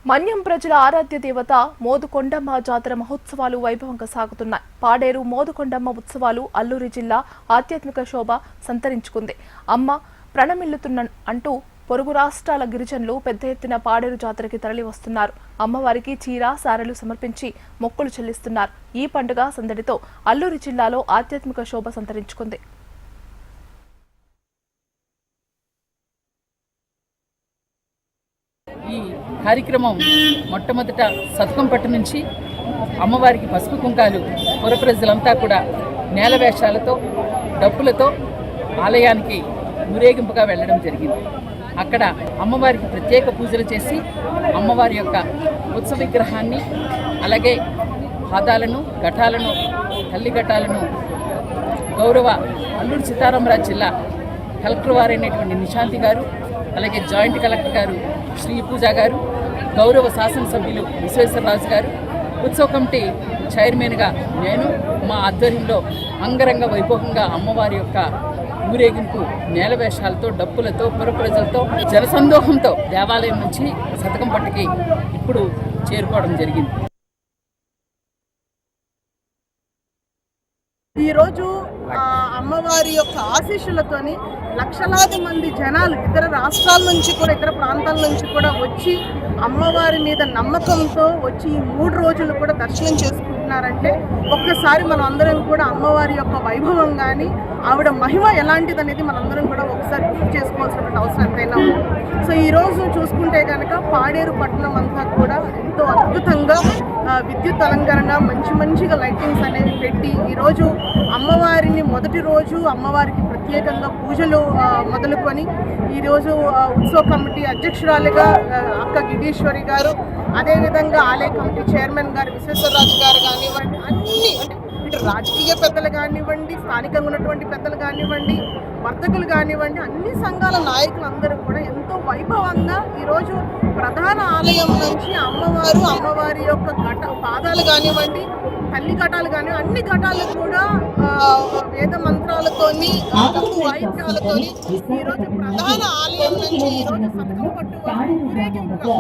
మన్యం ప్రజల ఆరాధ్య దేవత మోదుకొండమ్మ జాతర మహోత్సవాలు వైభవంగా సాగుతున్నాయి. పాడేరు మోదుకొండమ్మ ఉత్సవాలు అల్లూరి జిల్లా ఆధ్యాత్మిక శోభ సంతరించుకుంది. అమ్మ ప్రణమిల్లుతున్న అంటూ పొరుగు రాష్ట్రాల గిరిజనులు పెద్ద ఎత్తున పాడేరు జాతరకి తరలి వస్తున్నారు. అమ్మవారికి చీర సారెలు సమర్పించి మొక్కులు చెల్లిస్తున్నారు. ఈ పండుగ సందడితో అల్లూరి జిల్లాలో ఆధ్యాత్మిక శోభ సంతరించుకుంది. ఈ కార్యక్రమం మొట్టమొదట సతకంపట్టు నుంచి అమ్మవారికి పసుపు కుంకాలు పుర ప్రజలంతా కూడా నేల వేషాలతో డప్పులతో ఆలయానికి ఊరేగింపుగా వెళ్ళడం జరిగింది. అక్కడ అమ్మవారికి ప్రత్యేక పూజలు చేసి అమ్మవారి యొక్క ఉత్సవ విగ్రహాన్ని అలాగే పాదాలను ఘటాలను తల్లి ఘటాలను గౌరవ అల్లూరి సీతారామరాజు జిల్లా కలెక్టర్ వారైనటువంటి నిశాంతి గారు, అలాగే జాయింట్ కలెక్టర్ గారు శ్రీ పూజ గారు, గౌరవ శాసనసభ్యులు విశ్వేశ్వరరాజు గారు, ఉత్సవ కమిటీ చైర్మన్గా నేను మా ఆధ్వర్యంలో అంగరంగ వైభవంగా అమ్మవారి యొక్క ఊరేగింపు నేలవేషాలతో డప్పులతో పుర ప్రజలతో జనసందోహంతో దేవాలయం నుంచి సతకంపట్టుకి ఇప్పుడు చేరుకోవడం జరిగింది. ఈరోజు అమ్మవారి యొక్క ఆశీస్సులతోని లక్షలాది మంది జనాలు ఇతర రాష్ట్రాల నుంచి కూడా ఇతర ప్రాంతాల నుంచి కూడా వచ్చి అమ్మవారి మీద నమ్మకంతో వచ్చి ఈ 3 రోజులు కూడా దర్శనం చేసుకుంటున్నారంటే ఒక్కసారి మనం అందరం కూడా అమ్మవారి యొక్క వైభవం కానీ ఆవిడ మహిమ ఎలాంటిది అనేది మనందరం కూడా ఒకసారి గుర్తు చేసుకోవాల్సినటువంటి అవసరం ఎంతైనా ఉంది. సో ఈరోజు చూసుకుంటే కనుక పాడేరు పట్టణం అంతా కూడా ఎంతో అద్భుతంగా విద్యుత్ అలంకరణ మంచిగా లైటింగ్స్ అనేవి పెట్టి ఈరోజు అమ్మవారిని మొదటి రోజు అమ్మవారికి ప్రత్యేకంగా పూజలు మొదలుకొని ఈరోజు ఉత్సవ కమిటీ అధ్యక్షురాలుగా అక్క గిరీశ్వరి గారు, అదేవిధంగా ఆలయ కమిటీ చైర్మన్ గారు విశ్వేశ్వరరాజు గారు కానివ్వండి, అన్ని అంటే ఇటు రాజకీయ పెద్దలు కానివ్వండి, స్థానికంగా ఉన్నటువంటి పెద్దలు కానివ్వండి, వర్తకులు కానివ్వండి, అన్ని సంఘాల నాయకులు అందరూ కూడా ఎంతో వైభవంగా ఈరోజు ప్రధాన ఆలయం నుంచి అమ్మవారి యొక్క పాదాలు కానివ్వండి, తల్లి ఘటాలు కానివ్వండి, అన్ని ఘటాలు కూడా వేద మంత్రాలతోని వాయిద్యాలతోని ఈరోజు ప్రధాన ఆలయం నుంచి ఈరోజు సతకంపట్టు ఊరేగింపుగా